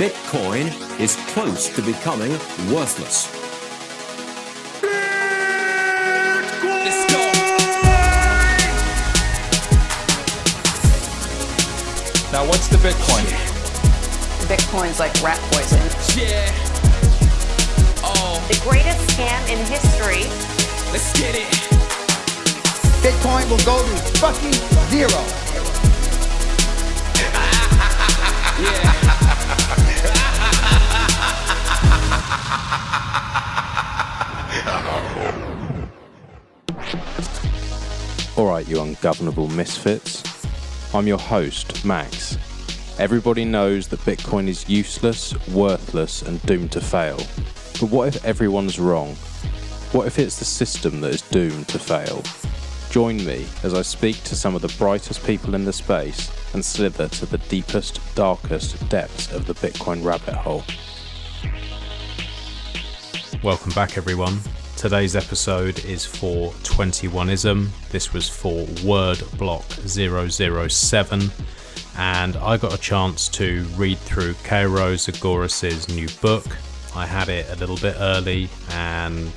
Bitcoin is close to becoming worthless. Let's go. Now, what's the Bitcoin? Bitcoin's like rat poison. Yeah. Oh, The greatest scam in history. let's get it. Bitcoin will go to fucking zero. Yeah. Alright, you ungovernable misfits. I'm your host, Max. Everybody knows that Bitcoin is useless, worthless, and doomed to fail. But what if everyone's wrong? What if it's the system that is doomed to fail? Join me as I speak to some of the brightest people in the space and slither to the deepest, darkest depths of the Bitcoin rabbit hole. Welcome back, everyone. Today's episode is for 21ism. This was for word block 007, and I got a chance to read through Keiro Zagoras' new book. I had it a little bit early, and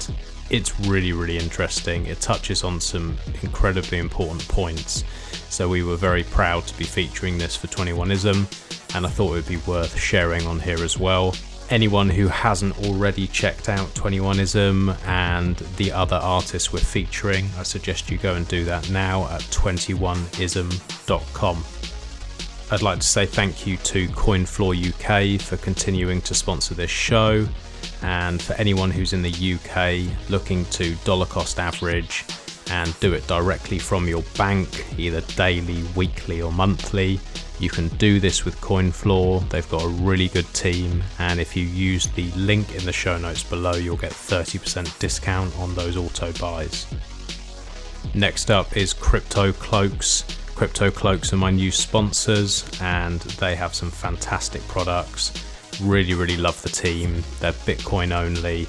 it's really, really interesting. It touches on some incredibly important points, so we were very proud to be featuring this for 21ism, and I thought it would be worth sharing on here as well. Anyone who hasn't already checked out 21ism and the other artists we're featuring, I suggest you go and do that now at 21ism.com. I'd like to say thank you to CoinFloor UK for continuing to sponsor this show, and for anyone who's in the UK looking to dollar cost average and do it directly from your bank, either daily, weekly or monthly, you can do this with CoinFloor. They've got a really good team, and if you use the link in the show notes below, you'll get 30% discount on those auto buys. Next up is Crypto Cloaks. Crypto Cloaks are my new sponsors, and they have some fantastic products. Really, really love the team. They're Bitcoin only,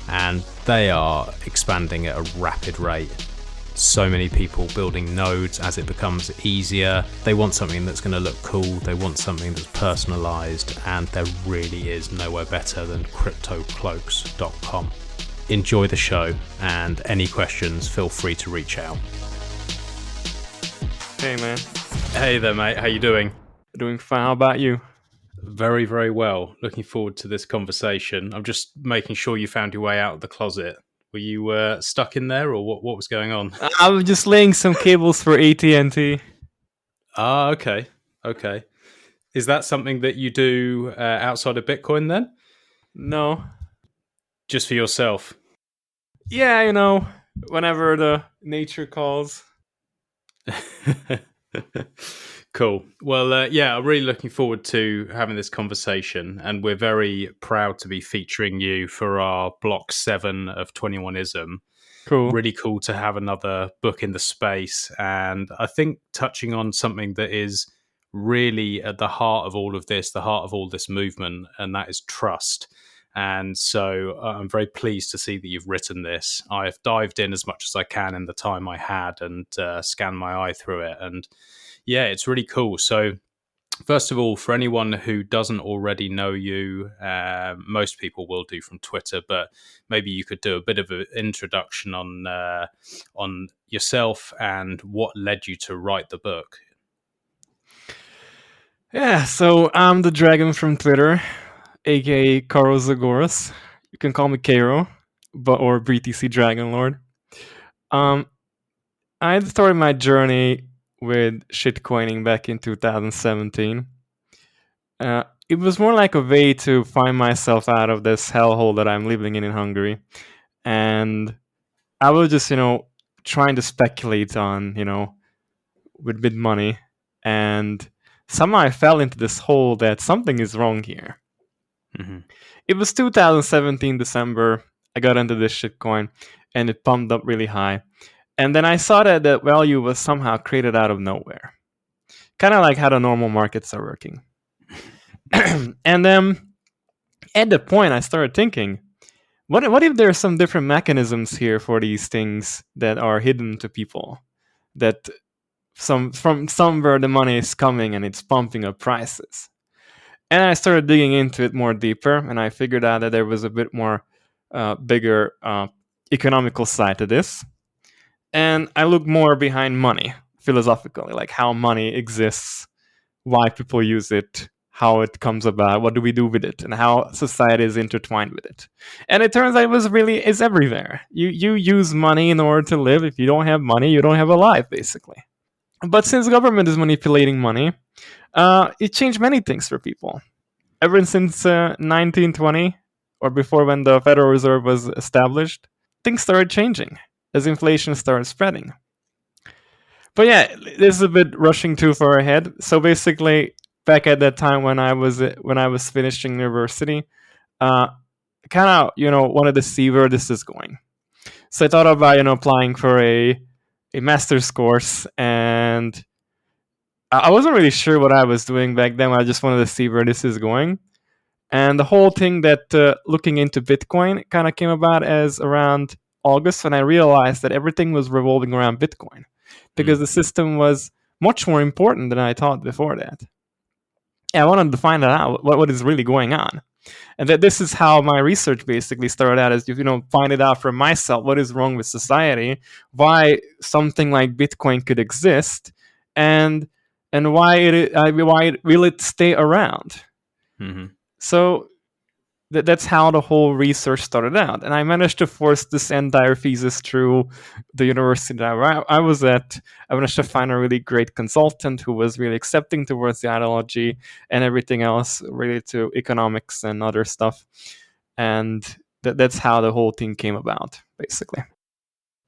and they are expanding at a rapid rate. So many people building nodes as it becomes easier. They want something that's going to look cool. They want something that's personalized, and there really is nowhere better than cryptocloaks.com. Enjoy the show, and any questions, feel free to reach out. Hey man, Hey there, mate. How you doing? doing fine. How about you? Very, very well. Looking forward to this conversation. I'm just making sure you found your way out of the closet. Were you stuck in there, or what was going on? I was just laying some cables for AT&T. Ah, okay. Is that something that you do outside of Bitcoin then? No. Just for yourself? Yeah, whenever the nature calls. Cool. Well, yeah, I'm really looking forward to having this conversation, and we're very proud to be featuring you for our Block 7 of 21ism. Cool. Really cool to have another book in the space, and I think touching on something that is really at the heart of all of this, the heart of all this movement, and that is trust. And so I'm very pleased to see that you've written this. I've dived in as much as I can in the time I had and scanned my eye through it, and yeah, it's really cool. So first of all, for anyone who doesn't already know you, most people will do from Twitter, but maybe you could do a bit of an introduction on yourself and what led you to write the book. Yeah, so I'm the dragon from Twitter, aka Keiro Zagoras. You can call me Keiro, or BTC Dragon Lord. I started my journey with shitcoining back in 2017. It was more like a way to find myself out of this hellhole that I'm living in Hungary. And I was just, trying to speculate on, with money. And somehow I fell into this hole that something is wrong here. Mm-hmm. It was 2017 December. I got into this shitcoin and it pumped up really high. And then I saw that the value was somehow created out of nowhere. Kind of like how the normal markets are working. And then at the point I started thinking, what if there are some different mechanisms here for these things that are hidden to people? That from somewhere the money is coming and it's pumping up prices. And I started digging into it more deeper, and I figured out that there was a bit more bigger economical side to this. And I looked more behind money philosophically, like how money exists, why people use it, how it comes about, what do we do with it, and how society is intertwined with it. And it turns out it's everywhere. You use money in order to live. If you don't have money, you don't have a life, basically. But since government is manipulating money, it changed many things for people. Ever since 1920, or before when the Federal Reserve was established, things started changing as inflation started spreading. But yeah, this is a bit rushing too far ahead. So basically, back at that time when I was finishing university, kind of wanted to see where this is going. So I thought about applying for a master's course, and I wasn't really sure what I was doing back then. I just wanted to see where this is going. And the whole thing that looking into Bitcoin kind of came about as around August, when I realized that everything was revolving around Bitcoin, because the system was much more important than I thought before that. And I wanted to find out what is really going on. And that this is how my research basically started out, as find it out for myself, what is wrong with society, why something like Bitcoin could exist, and why will it stay around. Mm-hmm. So that's how the whole research started out. And I managed to force this entire thesis through the university that I was at. I managed to find a really great consultant who was really accepting towards the ideology and everything else related to economics and other stuff. And that's how the whole thing came about, basically.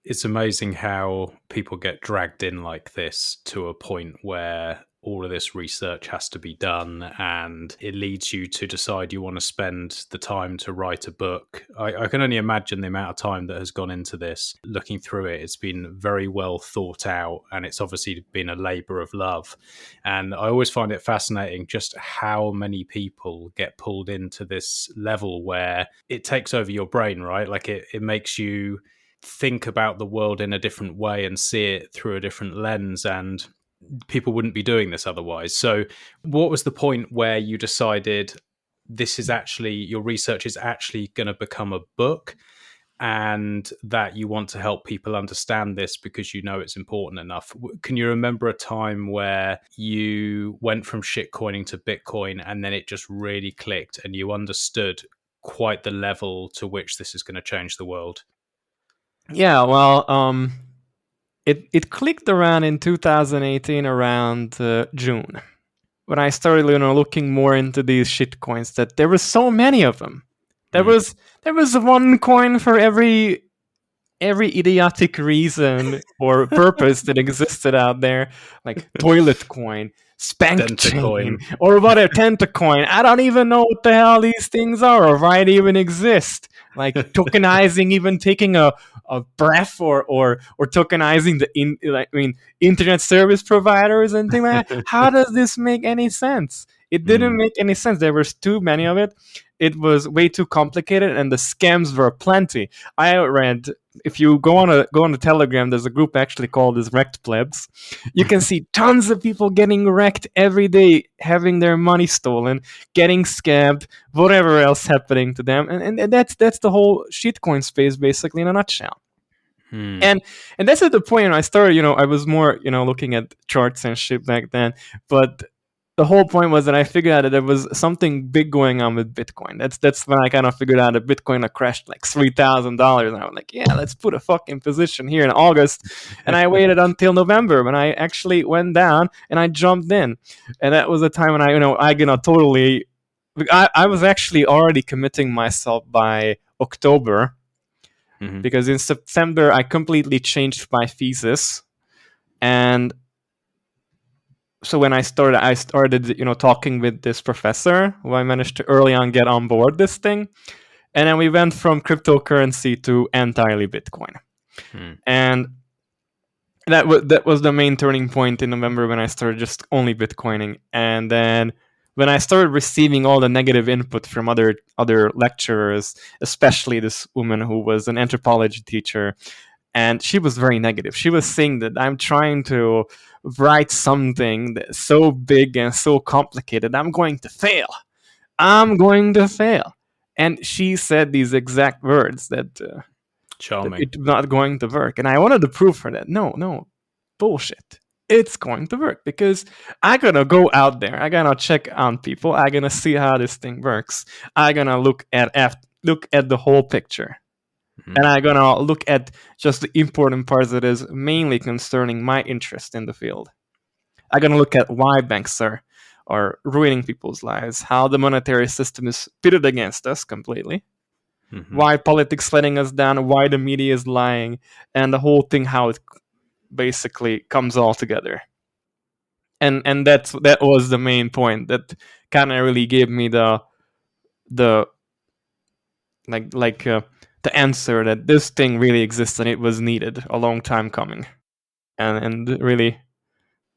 It's amazing how people get dragged in like this to a point where all of this research has to be done, and it leads you to decide you want to spend the time to write a book. I can only imagine the amount of time that has gone into this. Looking through it, it's been very well thought out, and it's obviously been a labor of love. And I always find it fascinating just how many people get pulled into this level where it takes over your brain, right? Like it makes you think about the world in a different way and see it through a different lens, and people wouldn't be doing this otherwise. So what was the point where you decided this is actually, your research is actually going to become a book, and that you want to help people understand this because you know it's important enough? Can you remember a time where you went from shitcoining to Bitcoin and then it just really clicked and you understood quite the level to which this is going to change the world? Yeah, well, it clicked around in 2018, around June, when I started looking more into these shit coins, that there were so many of them. There was one coin for every idiotic reason or purpose that existed out there, like toilet coin, spank chain, or whatever, tentacoin. I don't even know what the hell these things are or why they even exist. Like tokenizing, even taking a breath, or tokenizing the internet service providers and things like that. How does this make any sense? It didn't make any sense. There was too many of it. It was way too complicated, and the scams were plenty. I read, if you go on the Telegram, there's a group actually called as Wrecked Plebs. You can see tons of people getting wrecked every day, having their money stolen, getting scammed, whatever else happening to them, and that's the whole shitcoin space basically in a nutshell. And that's at the point I started. I was more looking at charts and shit back then, but the whole point was that I figured out that there was something big going on with Bitcoin. That's when I kind of figured out that Bitcoin had crashed like $3,000, and I was like, yeah, let's put a fucking position here in August. And I waited until November when I actually went down and I jumped in, and that was the time when I was actually already committing myself by October, because in September I completely changed my thesis. And so when I started talking with this professor who I managed to early on get on board this thing. And then we went from cryptocurrency to entirely Bitcoin. And that was the main turning point in November, when I started just only Bitcoining. And then when I started receiving all the negative input from other lecturers, especially this woman who was an anthropology teacher, and she was very negative. She was saying that I'm trying to write something that's so big and so complicated, I'm going to fail. I'm going to fail. And she said these exact words that Charming. it's not going to work. And I wanted to prove her that no, bullshit. It's going to work because I'm gonna go out there. I'm gonna check on people. I'm gonna see how this thing works. I'm gonna look at the whole picture, and I'm gonna look at just the important parts that is mainly concerning my interest in the field. I'm gonna look at why banks are ruining people's lives, how the monetary system is pitted against us completely, why politics letting us down, why the media is lying, and the whole thing how it basically comes all together. And that was the main point that kind of really gave me the the answer that this thing really exists and it was needed a long time coming, and really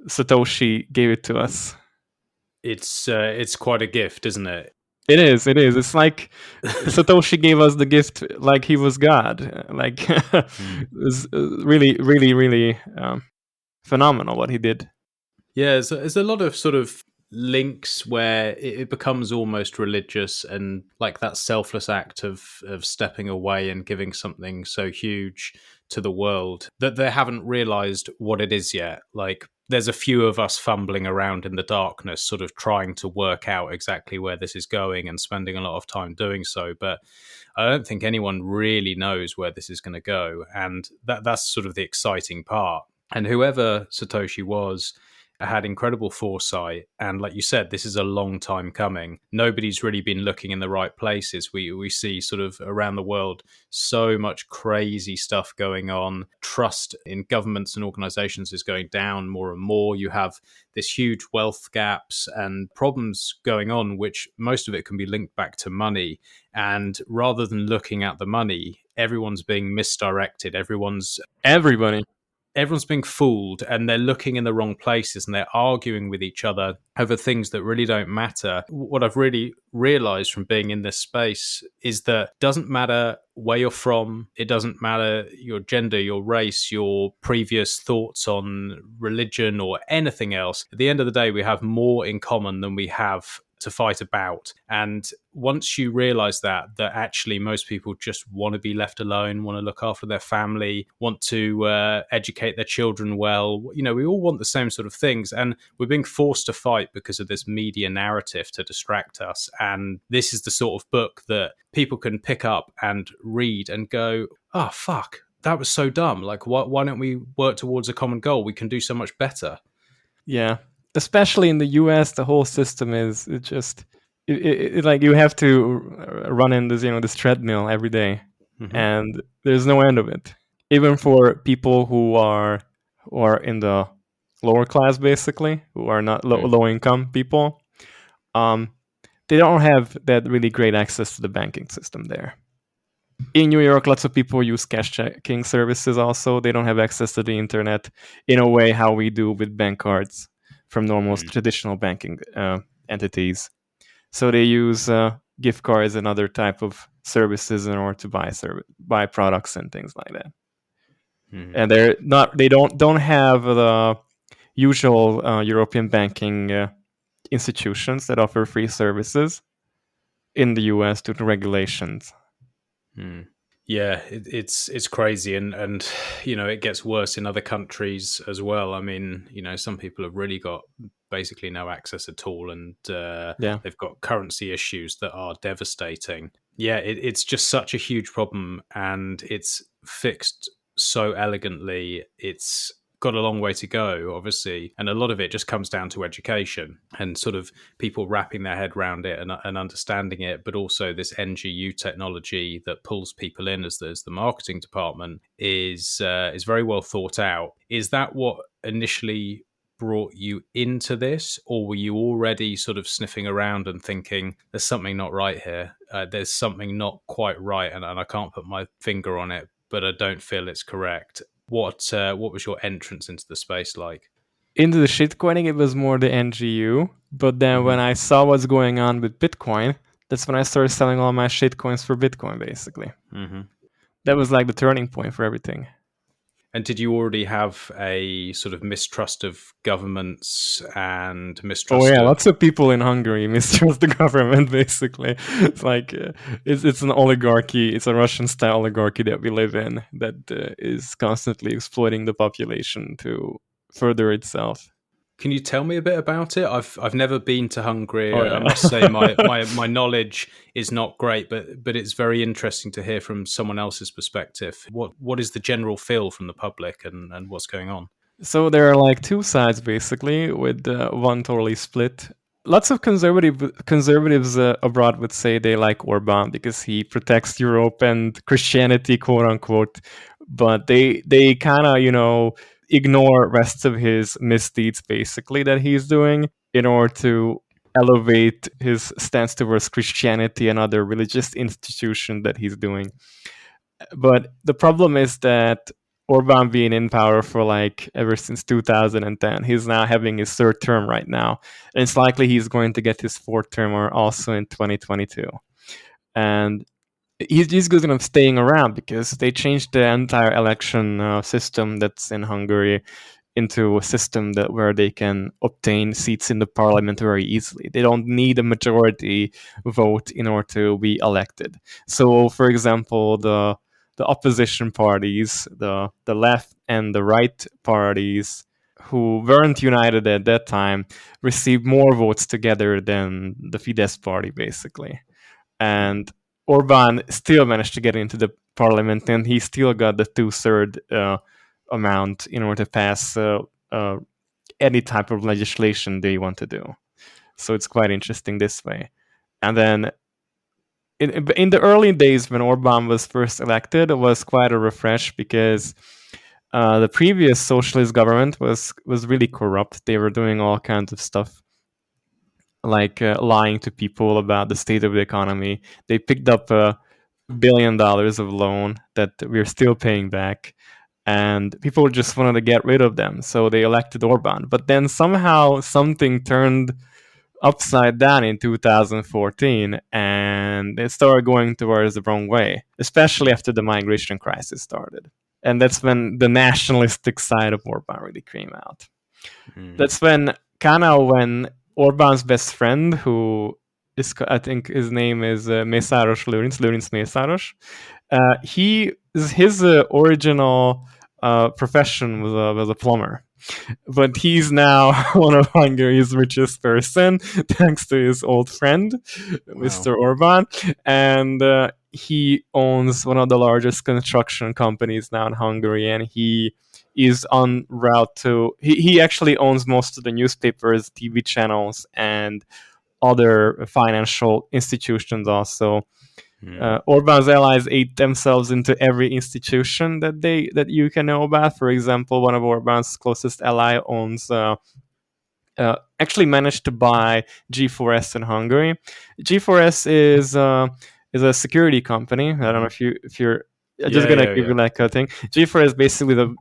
Satoshi gave it to us. It's quite a gift, isn't it? It is. It's like Satoshi gave us the gift like he was God. Like it's really, really, really phenomenal what he did. Yeah, there's a lot of sort of links where it becomes almost religious, and like that selfless act of stepping away and giving something so huge to the world that they haven't realized what it is yet. Like there's a few of us fumbling around in the darkness, sort of trying to work out exactly where this is going and spending a lot of time doing so. But I don't think anyone really knows where this is going to go. And that's sort of the exciting part. And whoever Satoshi was had incredible foresight. And like you said, this is a long time coming. Nobody's really been looking in the right places. We see sort of around the world so much crazy stuff going on. Trust in governments and organizations is going down more and more. You have this huge wealth gaps and problems going on, which most of it can be linked back to money. And rather than looking at the money, everyone's being misdirected. Everyone's being fooled, and they're looking in the wrong places, and they're arguing with each other over things that really don't matter. What I've really realized from being in this space is that it doesn't matter where you're from. It doesn't matter your gender, your race, your previous thoughts on religion or anything else. At the end of the day, we have more in common than we have to fight about. And once you realize that actually most people just want to be left alone, want to look after their family, want to educate their children well, we all want the same sort of things, and we're being forced to fight because of this media narrative to distract us. And this is the sort of book that people can pick up and read and go, oh fuck, that was so dumb. Like, why don't we work towards a common goal? We can do so much better. Yeah. Especially in the US, the whole system is like you have to run in this treadmill every day, and there's no end of it. Even for people who are in the lower class, basically, who are not low income people, they don't have that really great access to the banking system there. In New York, lots of people use cash checking services. Also, they don't have access to the internet in a way how we do with bank cards from normal traditional banking entities. So they use gift cards and other type of services in order to buy products and things like that. And they don't have the usual European banking institutions that offer free services in the US due to regulations. Yeah, it's crazy, and it gets worse in other countries as well. I mean, some people have really got basically no access at all, and they've got currency issues that are devastating. Yeah, it's just such a huge problem, and it's fixed so elegantly. It's got a long way to go, obviously, and a lot of it just comes down to education and sort of people wrapping their head around it and understanding it, but also this NGU technology that pulls people in as the marketing department is very well thought out. Is that what initially brought you into this, or were you already sort of sniffing around and thinking there's something not right here, there's something not quite right, and I can't put my finger on it, but I don't feel it's correct? What was your entrance into the space like? Into the shitcoining, it was more the NGU. But then when I saw what's going on with Bitcoin, that's when I started selling all my shitcoins for Bitcoin, basically. That was like the turning point for everything. And did you already have a sort of mistrust of governments and mistrust Oh yeah, of... lots of people in Hungary mistrust the government. Basically, it's like it's an oligarchy. It's a Russian-style oligarchy that we live in that is constantly exploiting the population to further itself. Can you tell me a bit about it? I've never been to Hungary. Oh, I yeah. must say my knowledge is not great, but it's very interesting to hear from someone else's perspective. What is the general feel from the public and what's going on? So there are like two sides basically, with one totally split. Lots of conservatives abroad would say they like Orban because he protects Europe and Christianity, quote unquote. But they kind of ignore rest of his misdeeds basically that he's doing in order to elevate his stance towards Christianity and other religious institution that he's doing. But the problem is that Orban being in power for like ever since 2010, he's now having his third term right now, and it's likely he's going to get his fourth term or also in 2022. And he's going to staying around because they changed the entire election system that's in Hungary into a system that where they can obtain seats in the parliament very easily. They don't need a majority vote in order to be elected. So, for example, the opposition parties, the left and the right parties, who weren't united at that time, received more votes together than the Fidesz party, basically. And Orban still managed to get into the parliament, and he still got the 2/3 amount in order to pass any type of legislation they want to do. So it's quite interesting this way. And then in the early days when Orban was first elected, it was quite a refresh because the previous socialist government was really corrupt. They were doing all kinds of stuff, like lying to people about the state of the economy. They picked up $1 billion of loan that we're still paying back, and people just wanted to get rid of them, so they elected Orban. But then somehow something turned upside down in 2014, and it started going towards the wrong way, especially after the migration crisis started. And that's when the nationalistic side of Orban really came out. That's when Orban's best friend, who is, I think his name is Mészáros Lőrinc Mészáros, his original profession was a plumber. But he's now one of Hungary's richest person, thanks to his old friend, Mr. Orban. And he owns one of the largest construction companies now in Hungary, and he is en route to... He actually owns most of the newspapers, TV channels, and other financial institutions also. Orban's allies ate themselves into every institution that you can know about. For example, one of Orban's closest ally owns actually managed to buy G4S in Hungary. G4S is a security company. I don't know if you're just gonna give you like a thing. G4S is basically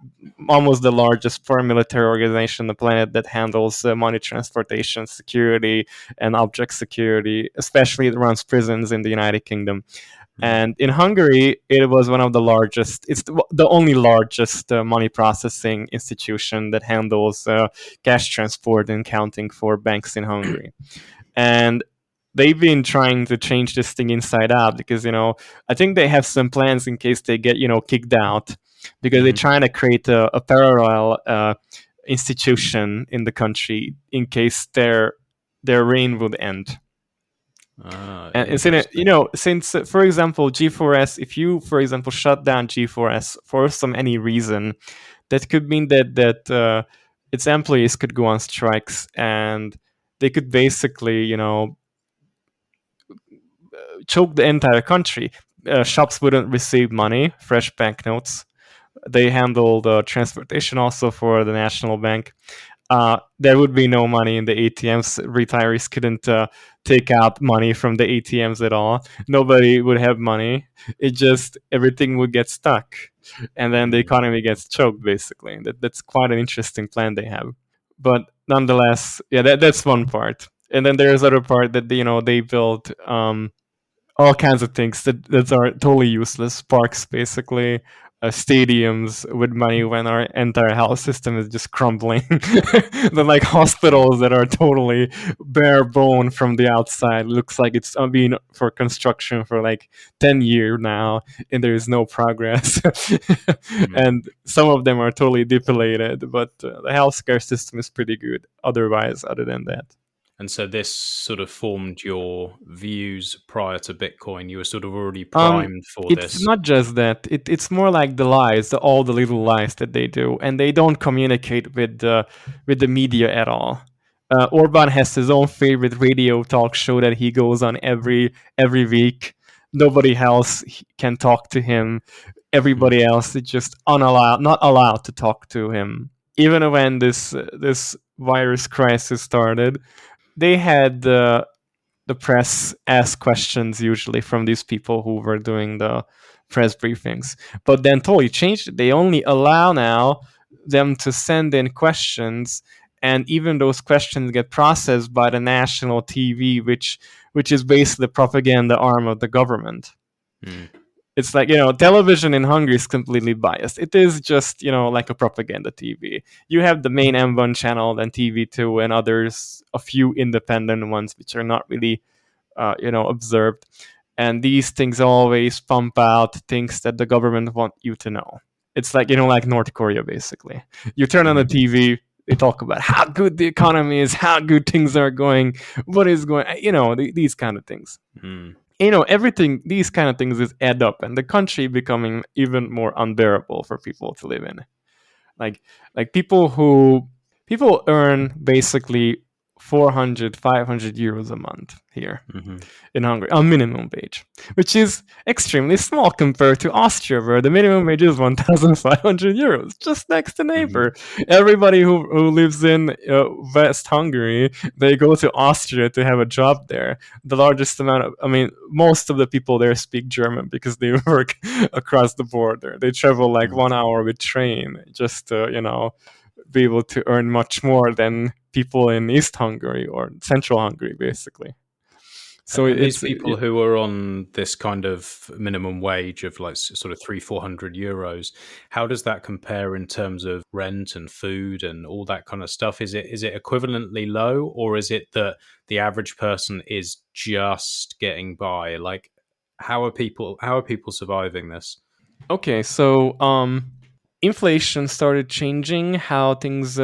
almost the largest foreign military organization on the planet that handles money transportation, security, and object security. Especially it runs prisons in the United Kingdom. And in Hungary, it was one of the largest. It's the only largest money processing institution that handles cash transport and counting for banks in Hungary. And they've been trying to change this thing inside out because, I think they have some plans in case they get, kicked out, because they're trying to create a parallel institution in the country in case their reign would end. And it's in it, since, for example, G4S, if you, for example, shut down G4S for any reason, that could mean that its employees could go on strikes, and they could basically, choke the entire country. Shops wouldn't receive money, fresh banknotes. They handle the transportation also for the National Bank. There would be no money in the ATMs. Retirees couldn't take out money from the ATMs at all. Nobody would have money. Everything would get stuck. And then the economy gets choked, basically. That's quite an interesting plan they have. But nonetheless, that's one part. And then there's other part that, they built all kinds of things that are totally useless. Parks, basically. stadiums with money when our entire health system is just crumbling. The like hospitals that are totally bare bone from the outside, looks like it's been for construction for like 10 years now, and there is no progress. And some of them are totally depleted, but the healthcare system is pretty good otherwise, other than that. And so this sort of formed your views prior to Bitcoin. You were sort of already primed for It's this. not just that. It's more like the lies, all the little lies that they do, and they don't communicate with the media at all. Orban has his own favorite radio talk show that he goes on every week. Nobody else can talk to him. Everybody else is just not allowed to talk to him. Even when this virus crisis started, they had the press ask questions usually from these people who were doing the press briefings, but then totally changed it. They only allow now them to send in questions, and even those questions get processed by the national TV, which is basically the propaganda arm of the government. It's like, television in Hungary is completely biased. It is just, like a propaganda TV. You have the main M1 channel, then TV2, and others, a few independent ones, which are not really, observed. And these things always pump out things that the government want you to know. It's like, like North Korea, basically. You turn on the TV, they talk about how good the economy is, how good things are going, what is going, these kind of things. Everything, these kind of things is add up, and the country becoming even more unbearable for people to live in. Like people earn basically 400, 500 euros a month here in Hungary on minimum wage, which is extremely small compared to Austria, where the minimum wage is 1,500 euros, just next to neighbor. Everybody who lives in West Hungary, they go to Austria to have a job there. The largest amount most of the people there speak German because they work across the border. They travel like 1 hour with train just to, be able to earn much more than people in East Hungary or Central Hungary, basically. So these people who are on this kind of minimum wage of like sort of 300-400 euros, how does that compare in terms of rent and food and all that kind of stuff? Is it equivalently low, or is it that the average person is just getting by? Like, how are people surviving this? Okay, so inflation started changing how things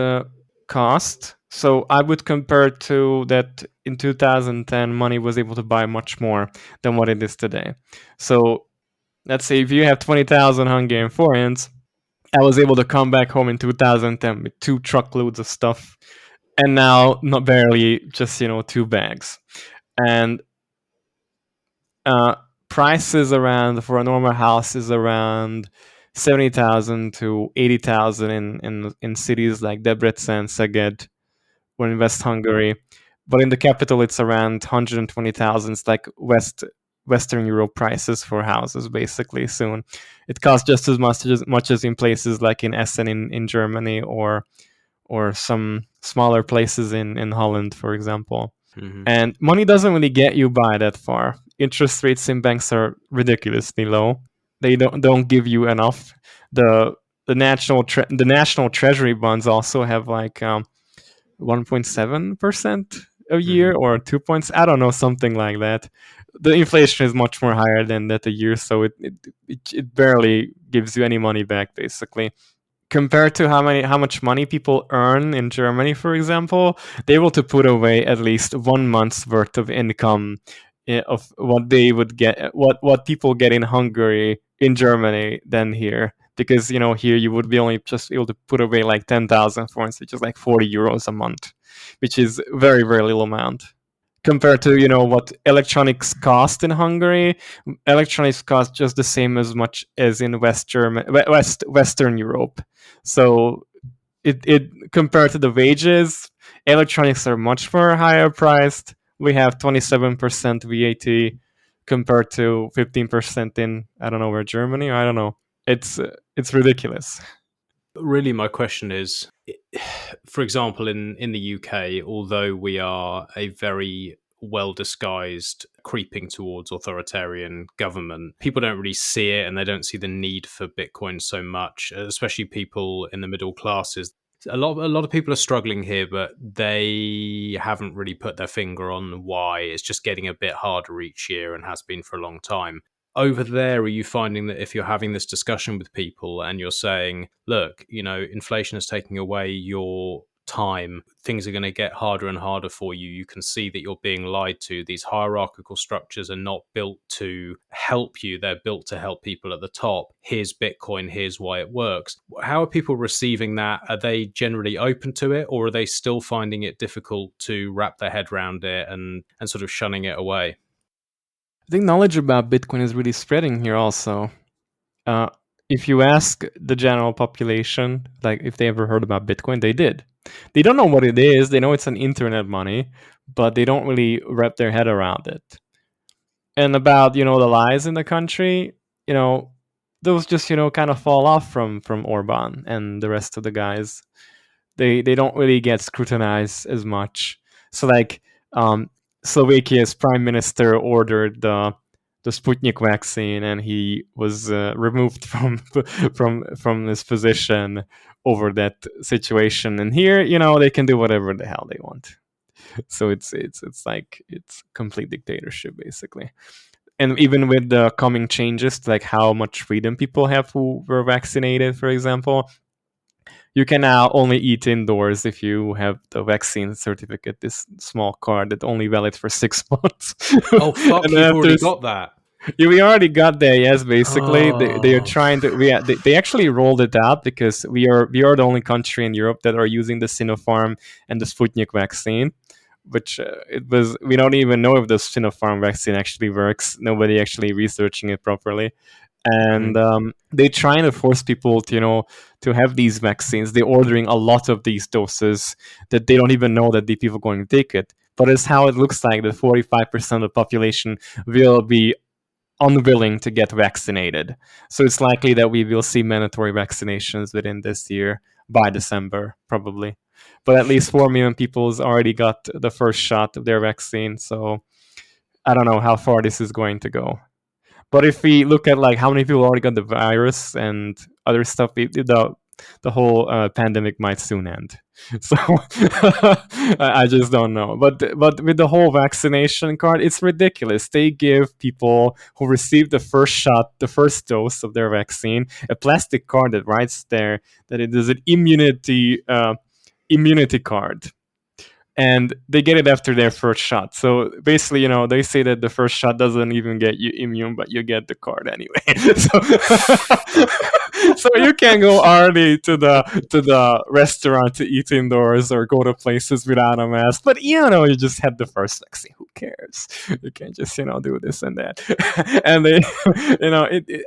cost. So I would compare to that in 2010, money was able to buy much more than what it is today. So let's say if you have 20,000 Hungarian forints, I was able to come back home in 2010 with 2 truckloads of stuff, and now not barely just 2 bags. And prices around for a normal house is around 70,000 to 80,000 in cities like Debrecen, Szeged, or in West Hungary. But in the capital, it's around 120,000. It's like Western Europe prices for houses, basically, soon. It costs just as much as in places like in Essen in Germany, or some smaller places in Holland, for example. And money doesn't really get you by that far. Interest rates in banks are ridiculously low. They don't give you enough. The national treasury bonds also have like 1.7% a year, or 2 points. I don't know, something like that. The inflation is much more higher than that a year, so it barely gives you any money back, basically. Compared to how much money people earn in Germany, for example, they're able to put away at least 1 month's worth of income of what they would get, what people get in Hungary in Germany than here. Because here you would be only just able to put away like 10,000 forints, which is like 40 euros a month, which is very, very little amount. Compared to what electronics cost in Hungary, electronics cost just the same as much as in Western Europe. So it compared to the wages, electronics are much more higher priced. We have 27% VAT compared to 15% in, I don't know where, Germany. I don't know. It's ridiculous. Really, my question is, for example, in the UK, although we are a very well disguised creeping towards authoritarian government. People don't really see it, and they don't see the need for Bitcoin so much, especially people in the middle classes. A lot of people are struggling here, but they haven't really put their finger on why. It's just getting a bit harder each year and has been for a long time. Over there, are you finding that if you're having this discussion with people and you're saying, look, inflation is taking away your time, things are going to get harder and harder for you. You can see that you're being lied to. These hierarchical structures are not built to help you. They're built to help people at the top. Here's Bitcoin. Here's why it works. How are people receiving that? Are they generally open to it, or are they still finding it difficult to wrap their head around it and sort of shunning it away? I think knowledge about Bitcoin is really spreading here also. If you ask the general population, like if they ever heard about Bitcoin, they did. They don't know what it is. They know it's an internet money, but they don't really wrap their head around it. And about, the lies in the country, those just, kind of fall off from Orban and the rest of the guys. They don't really get scrutinized as much. So like Slovakia's prime minister ordered the Sputnik vaccine, and he was removed from his position over that situation. And here, they can do whatever the hell they want. So it's like it's complete dictatorship basically. And even with the coming changes, like how much freedom people have who were vaccinated, for example, you can now only eat indoors if you have the vaccine certificate, this small card that's only valid for 6 months. Oh, fuck, you've already got that. Yeah, we already got there. Yes, basically, they are trying to. They actually rolled it out because we are the only country in Europe that are using the Sinopharm and the Sputnik vaccine, which we don't even know if the Sinopharm vaccine actually works. Nobody actually researching it properly, and they're trying to force people to to have these vaccines. They're ordering a lot of these doses that they don't even know that the people are going to take it. But it's how it looks like that 45% of the population will be unwilling to get vaccinated. So it's likely that we will see mandatory vaccinations within this year by December, probably. But at least 4 million people's already got the first shot of their vaccine. So I don't know how far this is going to go. But if we look at like how many people already got the virus and other stuff, the whole pandemic might soon end. So I just don't know. But with the whole vaccination card, it's ridiculous. They give people who received the first shot, the first dose of their vaccine, a plastic card that writes there that it is an immunity card. And they get it after their first shot. So basically, they say that the first shot doesn't even get you immune, but you get the card anyway. So you can go early to the restaurant to eat indoors or go to places without a mask. But you just had the first vaccine. Who cares? You can just do this and that. And they,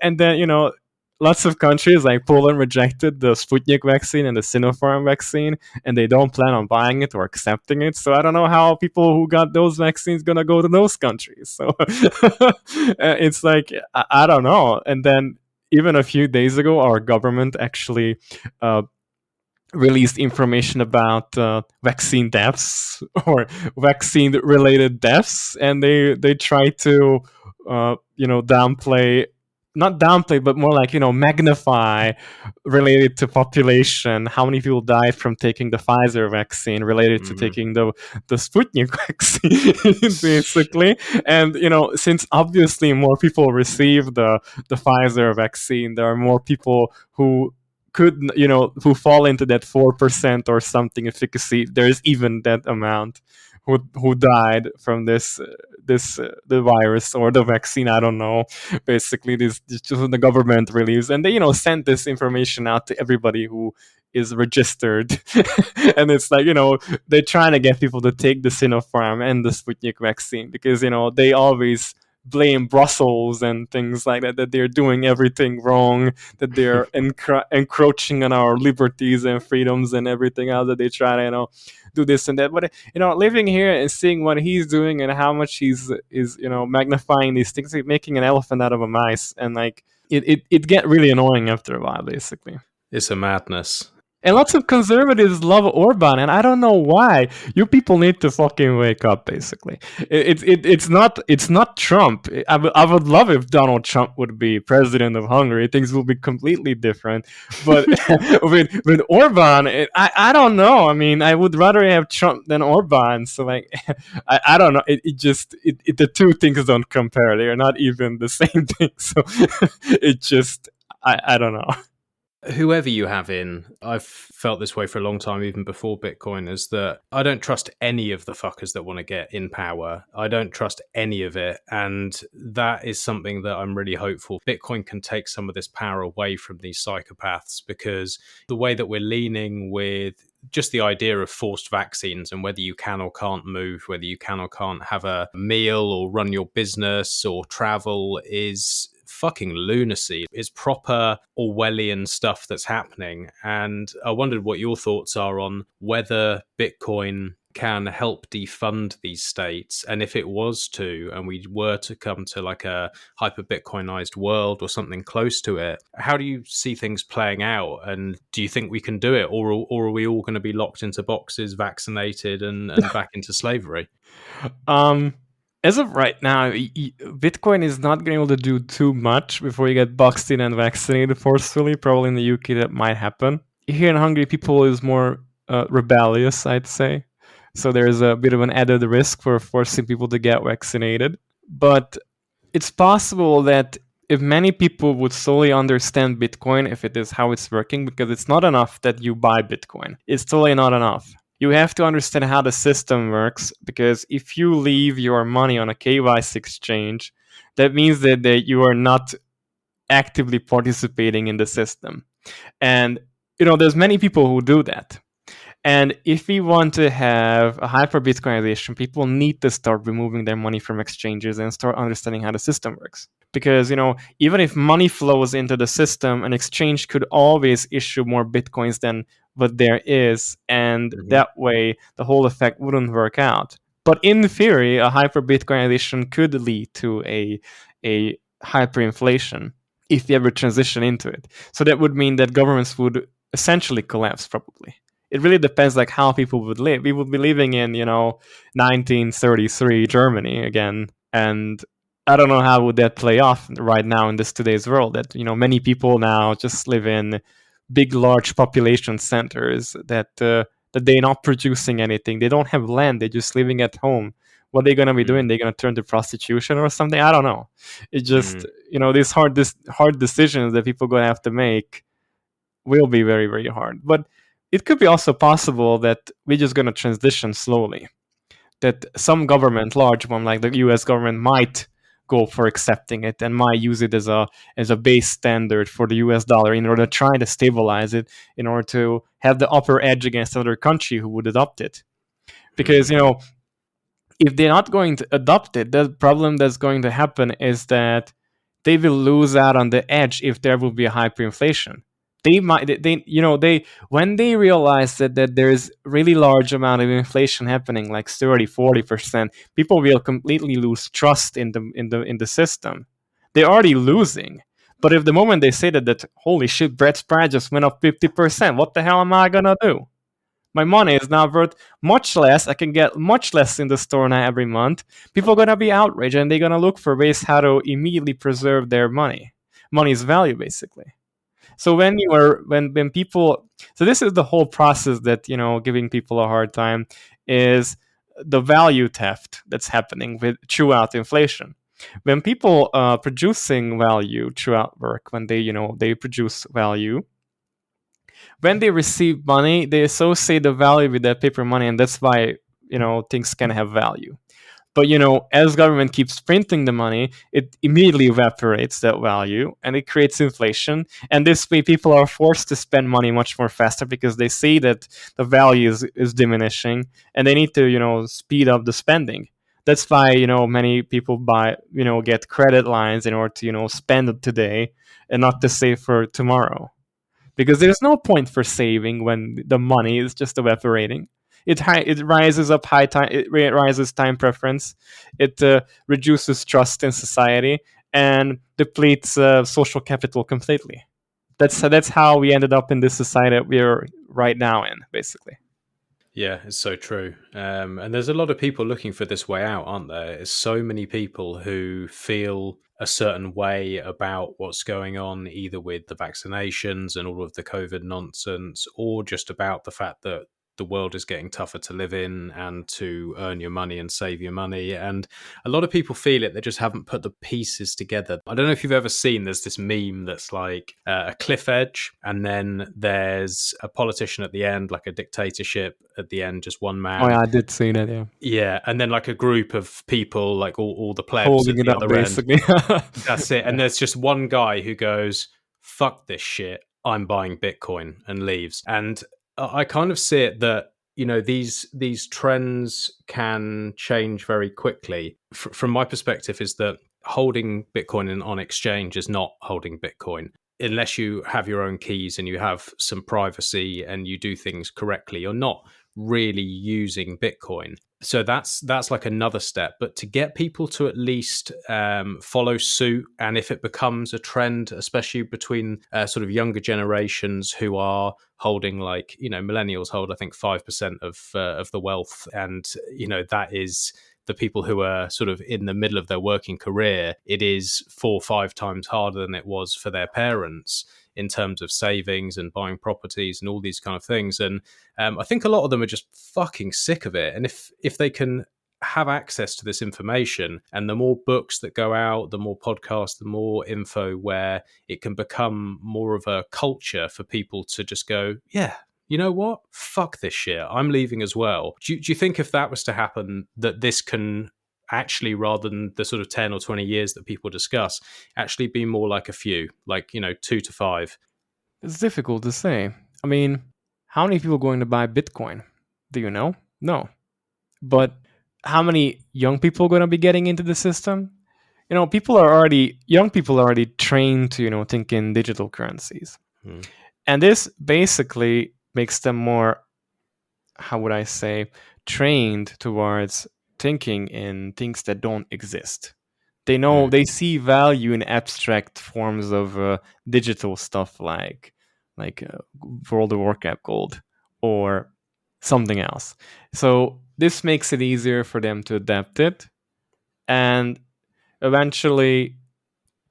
and then lots of countries like Poland rejected the Sputnik vaccine and the Sinopharm vaccine, and they don't plan on buying it or accepting it. So I don't know how people who got those vaccines gonna go to those countries. So it's like I don't know. And then even a few days ago, our government actually released information about vaccine deaths or vaccine-related deaths, and they try to not downplay, but more like, magnify related to population, how many people died from taking the Pfizer vaccine related to taking the Sputnik vaccine, basically. And, since obviously more people receive the Pfizer vaccine, there are more people who could, who fall into that 4% or something efficacy. There is even that amount who died from the virus or the vaccine. I don't know. Basically, this the government released, and they sent this information out to everybody who is registered. And it's like they're trying to get people to take the Sinopharm and the Sputnik vaccine because they always blame Brussels and things like that they're doing everything wrong, that they're encroaching on our liberties and freedoms and everything else, that they try to do this and that. But living here and seeing what he's doing and how much he's magnifying these things, like making an elephant out of a mice, and like it get really annoying after a while. Basically, it's a madness. And lots of conservatives love Orban, and I don't know why. You people need to fucking wake up. Basically, it's not Trump. I would love if Donald Trump would be president of Hungary. Things will be completely different. But with Orban, I don't know. I mean, I would rather have Trump than Orban. So like, I don't know. The two things don't compare. They are not even the same thing. So it just I don't know. Whoever you have in, I've felt this way for a long time, even before Bitcoin, is that I don't trust any of the fuckers that want to get in power. I don't trust any of it. And that is something that I'm really hopeful Bitcoin can take some of this power away from these psychopaths, because the way that we're leaning with just the idea of forced vaccines and whether you can or can't move, whether you can or can't have a meal or run your business or travel is fucking lunacy. It's proper Orwellian stuff that's happening. And I wondered what your thoughts are on whether Bitcoin can help defund these states. And if it was to, and we were to come to like a hyper Bitcoinized world or something close to it, how do you see things playing out? And do you think we can do it? Or are we all going to be locked into boxes, vaccinated and back into slavery? As of right now, Bitcoin is not going to be able to do too much before you get boxed in and vaccinated forcefully. Probably in the UK that might happen. Here in Hungary, people is more rebellious, I'd say. So there's a bit of an added risk for forcing people to get vaccinated. But it's possible that if many people would solely understand Bitcoin, if it is how it's working, because it's not enough that you buy Bitcoin. It's totally not enough. You have to understand how the system works, because if you leave your money on a KYC exchange, that means that you are not actively participating in the system. And, there's many people who do that. And if we want to have a hyper Bitcoinization, people need to start removing their money from exchanges and start understanding how the system works. Because, even if money flows into the system, an exchange could always issue more Bitcoins than what there is. And that way, the whole effect wouldn't work out. But in theory, a hyper Bitcoinization could lead to a hyperinflation if we ever transition into it. So that would mean that governments would essentially collapse, probably. It really depends like how people would live. We would be living in, 1933 Germany again. And I don't know how would that play off right now in this today's world, that, many people now just live in big, large population centers that they're not producing anything. They don't have land. They're just living at home. What are they going to be doing? They're going to turn to prostitution or something? I don't know. It just, these hard decisions that people are going to have to make will be very, very hard. But it could be also possible that we're just going to transition slowly. That some government, large one like the US government, might go for accepting it and might use it as a base standard for the US dollar in order to try to stabilize it, in order to have the upper edge against another country who would adopt it. Because, if they're not going to adopt it, the problem that's going to happen is that they will lose out on the edge if there will be a hyperinflation. When they realize that there's really large amount of inflation happening, like 30-40%, people will completely lose trust in the system. They're already losing. But if the moment they say that holy shit, bread's price just went up 50%, what the hell am I gonna do? My money is now worth much less. I can get much less in the store now every month. People are gonna be outraged, and they're gonna look for ways how to immediately preserve their money's value, basically. So when people, so this is the whole process that, giving people a hard time, is the value theft that's happening throughout inflation. When people producing value throughout work, when they produce value, when they receive money, they associate the value with that paper money, and that's why, things can have value. But, as government keeps printing the money, it immediately evaporates that value, and it creates inflation. And this way, people are forced to spend money much more faster because they see that the value is diminishing, and they need to, speed up the spending. That's why, many people get credit lines in order to, spend it today and not to save for tomorrow. Because there's no point for saving when the money is just evaporating. It rises up high time. It rises time preference. It reduces trust in society and depletes social capital completely. That's how we ended up in this society that we're right now in, basically. Yeah, it's so true. And there's a lot of people looking for this way out, aren't there? There's so many people who feel a certain way about what's going on, either with the vaccinations and all of the COVID nonsense, or just about the fact that the world is getting tougher to live in and to earn your money and save your money. And a lot of people feel it. They just haven't put the pieces together. I don't know if you've ever seen, there's this meme that's like a cliff edge, and then there's a politician at the end, like a dictatorship at the end, just one man. Oh yeah, I did see that. Yeah, yeah, and then like a group of people, like all the plebs holding at it the up other end. basically. That's it. And there's just one guy who goes, "Fuck this shit. I'm buying Bitcoin," and leaves. And I kind of see it that, you know, these trends can change very quickly. From my perspective, is that holding Bitcoin on exchange is not holding Bitcoin. Unless you have your own keys and you have some privacy and you do things correctly, you're not really using Bitcoin. So that's like another step. But to get people to at least follow suit, and if it becomes a trend, especially between sort of younger generations who are holding, like, you know, millennials hold, I think, 5% of the wealth, and, you know, that is the people who are sort of in the middle of their working career. It is 4 or 5 times harder than it was for their parents in terms of savings and buying properties and all these kind of things. And I think a lot of them are just fucking sick of it. And if they can have access to this information, and the more books that go out, the more podcasts, the more info, where it can become more of a culture for people to just go, yeah, you know what? Fuck this shit. I'm leaving as well. Do you think if that was to happen, that this can actually, rather than the sort of 10 or 20 years that people discuss, actually be more like a few, like, you know, 2 to 5? It's difficult to say. I mean, how many people are going to buy Bitcoin? Do you know? No. But how many young people are going to be getting into the system? You know, young people are already trained to, you know, think in digital currencies. And this basically makes them more, how would I say, trained towards thinking in things that don't exist. They know, they see value in abstract forms of digital stuff like World of Warcraft gold or something else. So this makes it easier for them to adapt it. And eventually,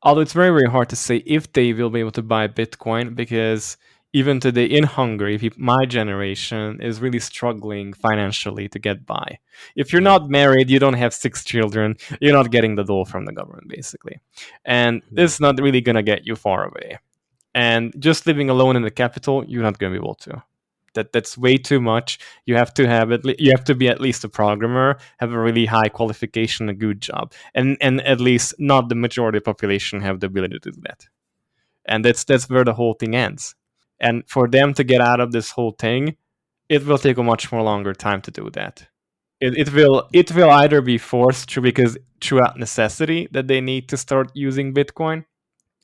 although it's very, very hard to say if they will be able to buy Bitcoin, because even today in Hungary, my generation is really struggling financially to get by. If you're not married, you don't have 6 children, you're not getting the dole from the government, basically. And this is not really going to get you far away. And just living alone in the capital, you're not going to be able to. That's way too much. You have to be at least a programmer, have a really high qualification, a good job, and at least not the majority of the population have the ability to do that. And that's where the whole thing ends. And for them to get out of this whole thing, it will take a much more longer time to do that. It will either be forced through necessity that they need to start using Bitcoin,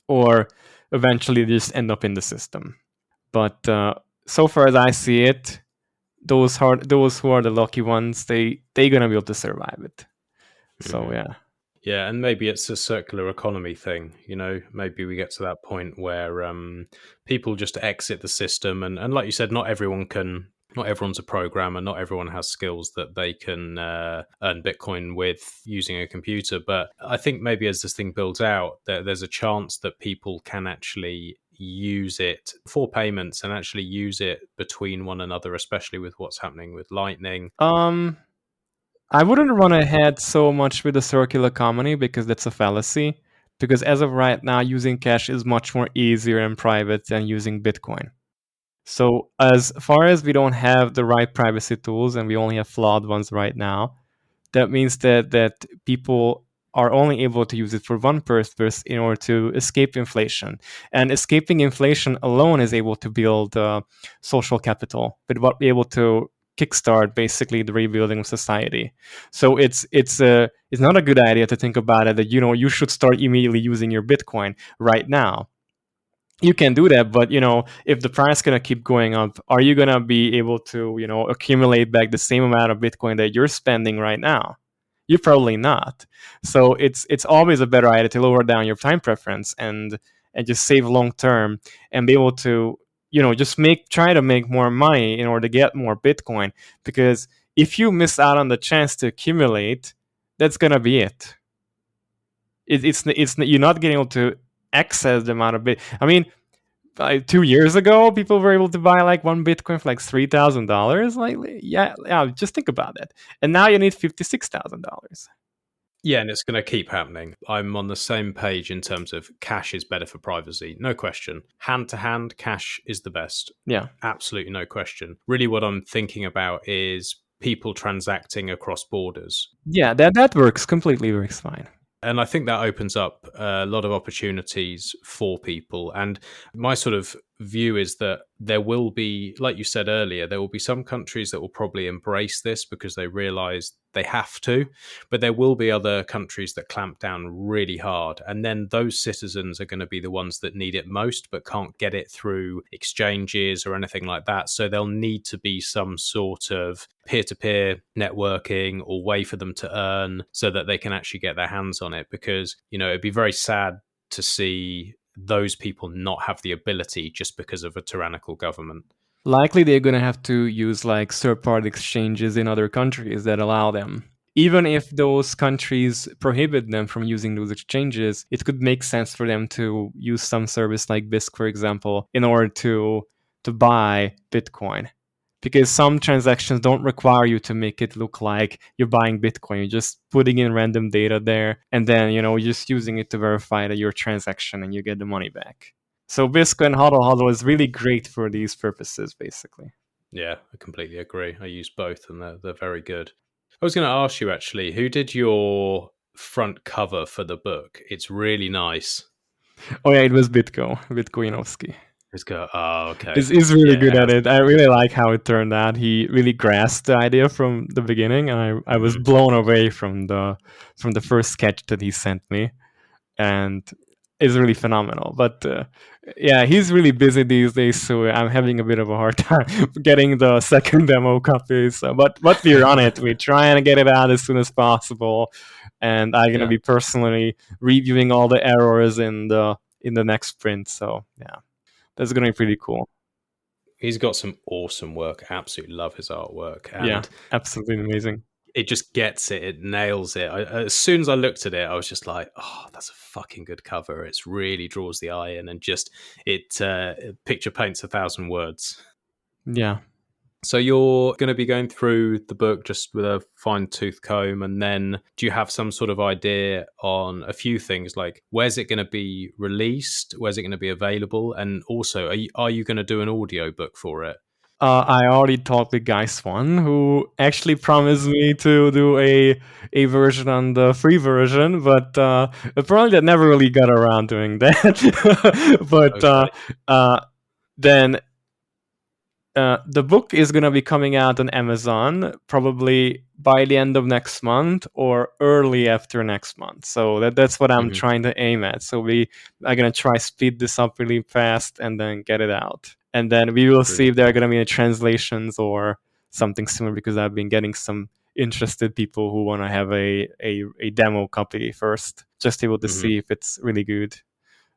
or eventually just end up in the system. But so far as I see it, those who are the lucky ones, they're gonna be able to survive it. So yeah. Yeah, and maybe it's a circular economy thing, you know, maybe we get to that point where people just exit the system. And like you said, not everyone's a programmer, not everyone has skills that they can earn Bitcoin with using a computer. But I think maybe as this thing builds out, there's a chance that people can actually use it for payments and actually use it between one another, especially with what's happening with Lightning. I wouldn't run ahead so much with the circular economy, because that's a fallacy. Because as of right now, using cash is much more easier and private than using Bitcoin. So as far as we don't have the right privacy tools, and we only have flawed ones right now, that means that people are only able to use it for one purpose, in order to escape inflation. And escaping inflation alone is able to build social capital, but what we're able to kickstart basically the rebuilding of society. So it's not a good idea to think about it that, you know, you should start immediately using your Bitcoin right now. You can do that, but, you know, if the price is going to keep going up, are you going to be able to, you know, accumulate back the same amount of Bitcoin that you're spending right now? You're probably not. So it's always a better idea to lower down your time preference and and just save long term and be able to, just try to make more money in order to get more Bitcoin. Because if you miss out on the chance to accumulate, that's gonna be it. It's you're not getting able to access the amount of bit. I mean, 2 years ago, people were able to buy like one Bitcoin for like $3,000. Like, yeah, just think about it. And now you need $56,000. Yeah, and it's going to keep happening. I'm on the same page in terms of cash is better for privacy. No question. Hand to hand, cash is the best. Yeah. Absolutely no question. Really what I'm thinking about is people transacting across borders. Yeah, that completely works fine. And I think that opens up a lot of opportunities for people. And my sort of view is that there will be, like you said earlier, there will be some countries that will probably embrace this because they realize they have to, but there will be other countries that clamp down really hard. And then those citizens are going to be the ones that need it most, but can't get it through exchanges or anything like that. So there'll need to be some sort of peer-to-peer networking or way for them to earn so that they can actually get their hands on it. Because, it'd be very sad to see those people not have the ability just because of a tyrannical government. Likely they're going to have to use like third-party exchanges in other countries that allow them. Even if those countries prohibit them from using those exchanges, it could make sense for them to use some service like BISC, for example, in order to buy Bitcoin. Because some transactions don't require you to make it look like you're buying Bitcoin. You're just putting in random data there, and then, you're just using it to verify that your transaction, and you get the money back. So BISC and HODL is really great for these purposes, basically. Yeah, I completely agree. I use both, and they're very good. I was going to ask you, actually, who did your front cover for the book? It's really nice. Oh, yeah, it was Bitcoinowski. Oh, okay. He's really good at it. I really like how it turned out. He really grasped the idea from the beginning, and I was blown away from the first sketch that he sent me, and it's really phenomenal. But yeah, he's really busy these days, so I'm having a bit of a hard time getting the second demo copies. But we're on it. We're trying to get it out as soon as possible, and I'm gonna be personally reviewing all the errors in the next print. So yeah. That's going to be pretty cool. He's got some awesome work. Absolutely love his artwork. And yeah, absolutely amazing. It just gets it. It nails it. As soon as I looked at it, I was just like, oh, that's a fucking good cover. It really draws the eye in, and just picture paints 1,000 words. Yeah. So you're going to be going through the book just with a fine-tooth comb, and then do you have some sort of idea on a few things, like where's it going to be released, where's it going to be available, and also are you going to do an audio book for it? I already talked with Guy Swan, who actually promised me to do a version on the free version, but apparently that never really got around doing that. But okay. Then the book is going to be coming out on Amazon probably by the end of next month or early after next month. So that's what I'm trying to aim at. So we are going to try speed this up really fast and then get it out. And then we will see if there are going to be any translations or something similar, because I've been getting some interested people who want to have a demo copy first, just able to see if it's really good.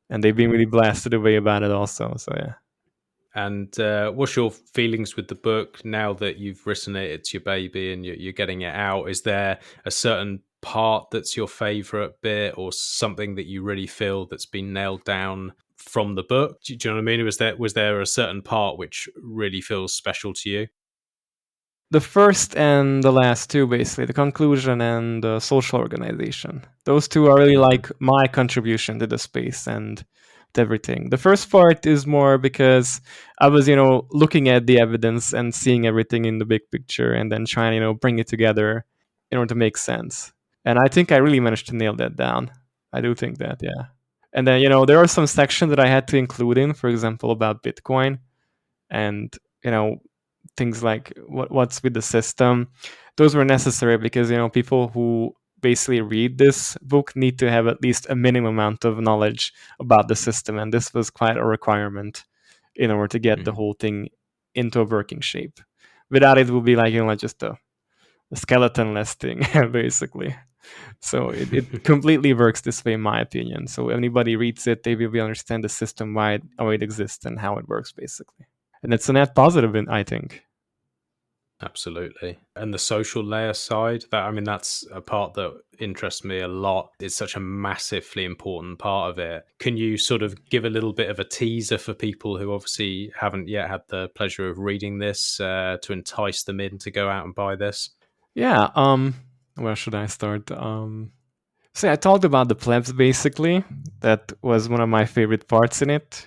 And they've been really blasted away about it also. So yeah. And what's your feelings with the book now that you've written it? It's your baby and you're getting it out. Is there a certain part that's your favorite bit, or something that you really feel that's been nailed down from the book? Do you know what I mean? Was there a certain part which really feels special to you? The first and the last two, basically, the conclusion and the social organization. Those two are really like my contribution to the space and everything. The first part is more because I was, looking at the evidence and seeing everything in the big picture, and then trying to, bring it together in order to make sense. And I think I really managed to nail that down. I do think that, yeah. And then, there are some sections that I had to include in, for example, about Bitcoin and, things like what's with the system. Those were necessary because, people who basically read this book need to have at least a minimum amount of knowledge about the system, and this was quite a requirement in order to get the whole thing into a working shape. Without it would be like just a skeleton-less thing, basically. So it completely works this way, in my opinion. So anybody reads it, they will understand the system, why it exists and how it works, basically. And it's a net positive, I think. Absolutely. And the social layer side, that's a part that interests me a lot. It's such a massively important part of it. Can you sort of give a little bit of a teaser for people who obviously haven't yet had the pleasure of reading this to entice them in to go out and buy this? Yeah. Where should I start? So I talked about the plebs, basically. That was one of my favorite parts in it.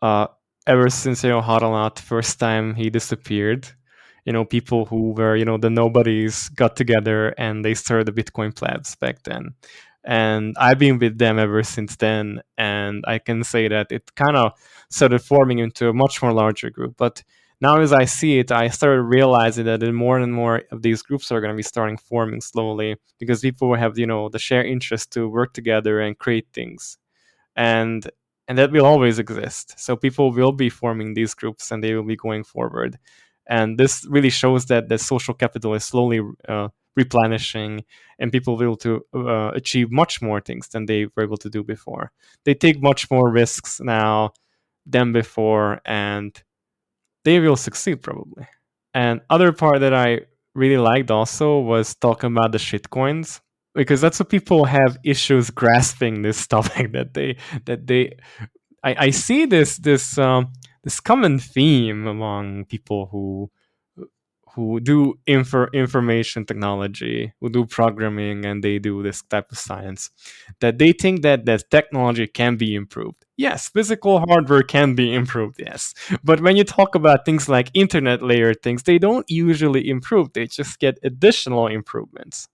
Ever since Hodlnaut, first time he disappeared, people who were the nobodies got together and they started the Bitcoin plebs back then, and I've been with them ever since then. And I can say that it kind of started forming into a much more larger group. But now, as I see it, I started realizing that more and more of these groups are going to be starting forming slowly, because people will have the shared interest to work together and create things, and that will always exist. So people will be forming these groups and they will be going forward. And this really shows that the social capital is slowly replenishing, and people will to achieve much more things than they were able to do before. They take much more risks now than before, and they will succeed probably. And other part that I really liked also was talking about the shitcoins, because that's what people have issues grasping this topic. I see this common theme among people who do information technology, who do programming, and they do this type of science, that they think that technology can be improved. Yes, physical hardware can be improved, yes. But when you talk about things like internet layer things, they don't usually improve. They just get additional improvements.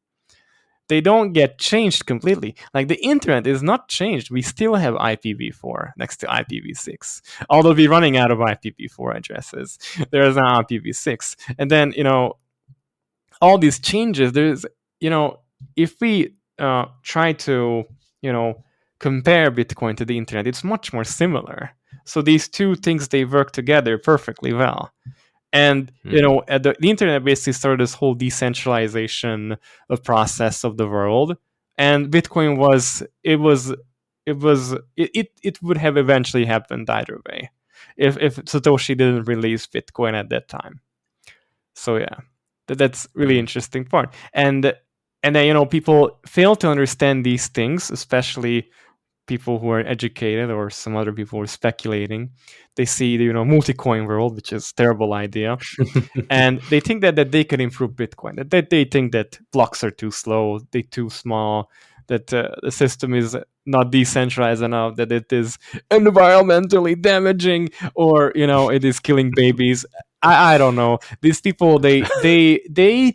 They don't get changed completely. Like the internet is not changed. We still have IPv4 next to IPv6. Although we're running out of IPv4 addresses, there is now IPv6. And then, all these changes, there's, if we try to, compare Bitcoin to the internet, it's much more similar. So these two things, they work together perfectly well. And the internet basically started this whole decentralization of process of the world, and Bitcoin it would have eventually happened either way if Satoshi didn't release Bitcoin at that time. So yeah, that's really interesting part. And then people fail to understand these things, especially people who are educated, or some other people who are speculating. They see the multi-coin world, which is a terrible idea, and they think that they can improve Bitcoin. That they think that blocks are too slow, they're too small, that the system is not decentralized enough, that it is environmentally damaging, or it is killing babies. I don't know. These people, they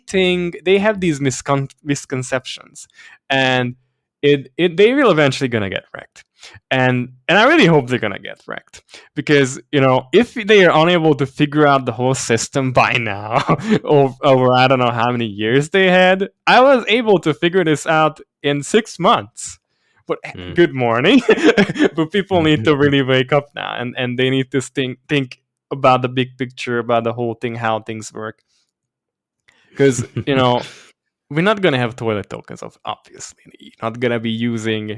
think they have these misconceptions, and they will eventually gonna get wrecked, and I really hope they're gonna get wrecked, because if they are unable to figure out the whole system by now, over I don't know how many years they had. I was able to figure this out in 6 months. But good morning. But people need to really wake up now, and they need to think about the big picture, about the whole thing, how things work, because we're not going to have toilet tokens, obviously. You're not going to be using,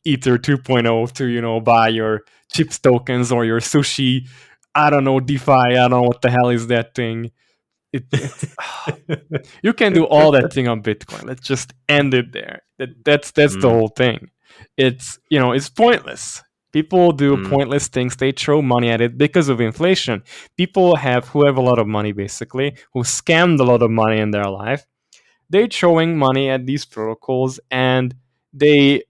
Ether 2.0 to, buy your chips tokens or your sushi. I don't know, DeFi. I don't know what the hell is that thing. You can do all that thing on Bitcoin. Let's just end it there. That's the whole thing. It's, it's pointless. People do pointless things. They throw money at it because of inflation. People who have a lot of money, basically, who scammed a lot of money in their life, they're throwing money at these protocols, and they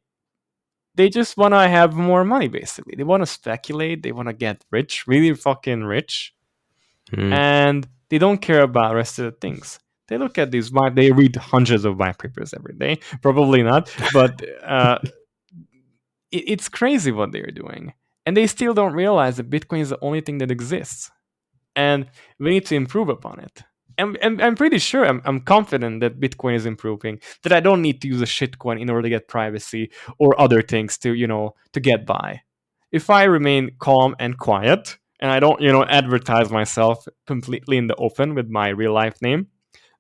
just want to have more money, basically. They want to speculate. They want to get rich, really fucking rich. And they don't care about the rest of the things. They look at these, they read hundreds of white papers every day. Probably not, but it's crazy what they're doing. And they still don't realize that Bitcoin is the only thing that exists. And we need to improve upon it. And I'm pretty sure, I'm confident that Bitcoin is improving, that I don't need to use a shitcoin in order to get privacy or other things to get by. If I remain calm and quiet, and I don't, advertise myself completely in the open with my real life name,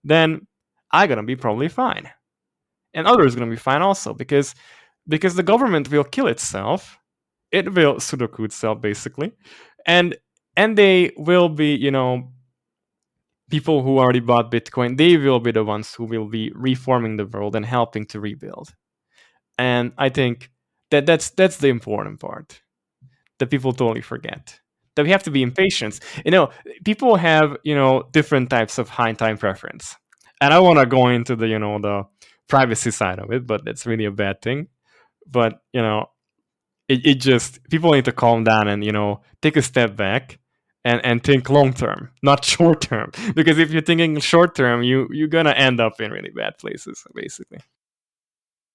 then I'm gonna be probably fine. and others are going to be fine also, because the government will kill itself. It will Sudoku itself, basically, and they will be, people who already bought Bitcoin. They will be the ones who will be reforming the world and helping to rebuild. And I think that's the important part that people totally forget. That we have to be impatient. People have different types of high time preference, and I want to go into the the privacy side of it, but that's really a bad thing. But it just, people need to calm down and take a step back and think long term, not short term. Because if you're thinking short term, you're gonna end up in really bad places, basically.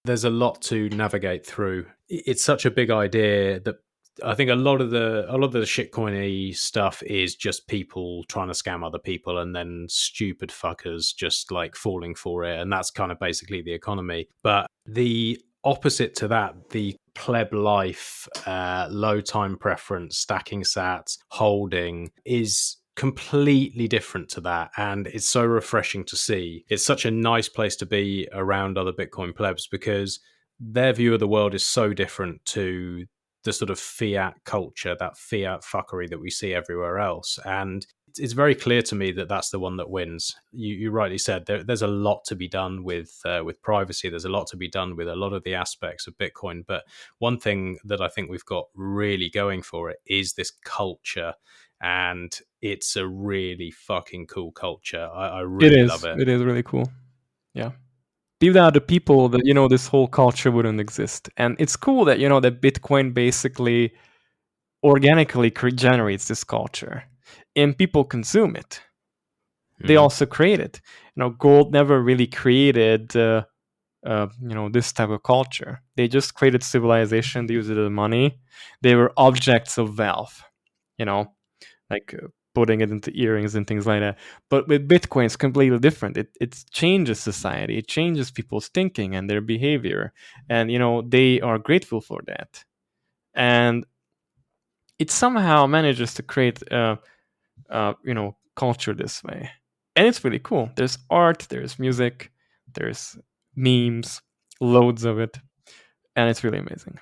There's a lot to navigate through. It's such a big idea that I think a lot of the shitcoiny stuff is just people trying to scam other people, and then stupid fuckers just like falling for it, and that's kind of basically the economy. But the opposite to that, the pleb life, low time preference, stacking sats, holding, is completely different to that, and it's so refreshing to see. It's such a nice place to be around other Bitcoin plebs, because their view of the world is so different to the sort of fiat culture, that fiat fuckery that we see everywhere else. And it's very clear to me that that's the one that wins. You rightly said there's a lot to be done with privacy. There's a lot to be done with a lot of the aspects of Bitcoin. But one thing that I think we've got really going for it is this culture, and it's a really fucking cool culture. I really love it. It is really cool. Yeah. Without the people, that this whole culture wouldn't exist. And it's cool that that Bitcoin basically organically generates this culture, and people consume it. They also create it. Gold never really created this type of culture. They just created civilization. They used it as money. They were objects of wealth, like putting it into earrings and things like that. But with Bitcoin, it's completely different. It changes society. It changes people's thinking and their behavior. And, they are grateful for that. And it somehow manages to create, culture this way. And it's really cool. There's art, there's music, there's memes, loads of it. And it's really amazing.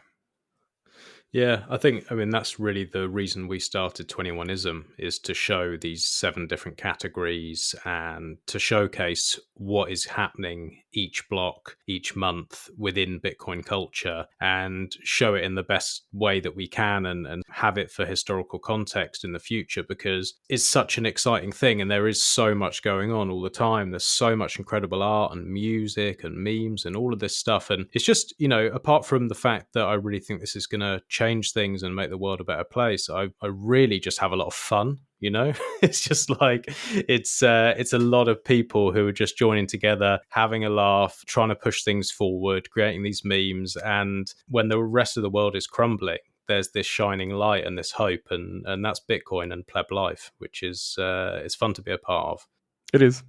Yeah, that's really the reason we started 21ism, is to show these 7 different categories and to showcase what is happening each block, each month within Bitcoin culture, and show it in the best way that we can, and have it for historical context in the future, because it's such an exciting thing and there is so much going on all the time. There's so much incredible art and music and memes and all of this stuff. And it's just, apart from the fact that I really think this is going to change things and make the world a better place, I really just have a lot of fun. It's just like it's a lot of people who are just joining together, having a laugh, trying to push things forward, creating these memes. And when the rest of the world is crumbling, there's this shining light and this hope, and that's Bitcoin and pleb life, which is it's fun to be a part of. It is.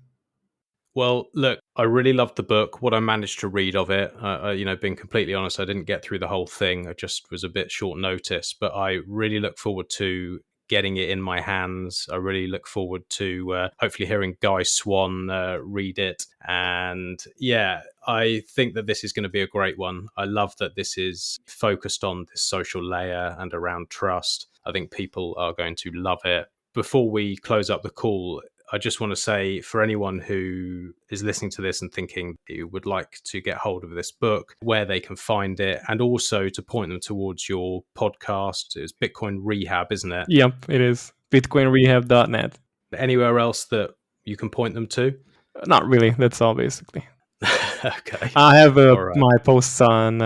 Well, look, I really loved the book, what I managed to read of it. Being completely honest, I didn't get through the whole thing. I just was a bit short notice, but I really look forward to getting it in my hands. I really look forward to hopefully hearing Guy Swan read it. And yeah, I think that this is going to be a great one. I love that this is focused on this social layer and around trust. I think people are going to love it. Before we close up the call, I just want to say, for anyone who is listening to this and thinking you would like to get hold of this book, where they can find it, and also to point them towards your podcast. It's Bitcoin Rehab, isn't it? Yep, it is. BitcoinRehab.net. Anywhere else that you can point them to? Not really. That's all, basically. Okay. I have my posts on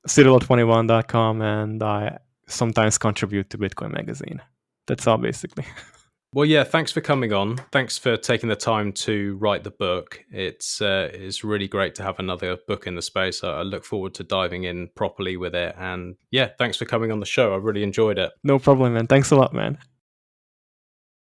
Citadel21.com, and I sometimes contribute to Bitcoin Magazine. That's all, basically. Well, yeah, thanks for coming on. Thanks for taking the time to write the book. It's really great to have another book in the space. I look forward to diving in properly with it. And yeah, thanks for coming on the show. I really enjoyed it. No problem, man. Thanks a lot, man.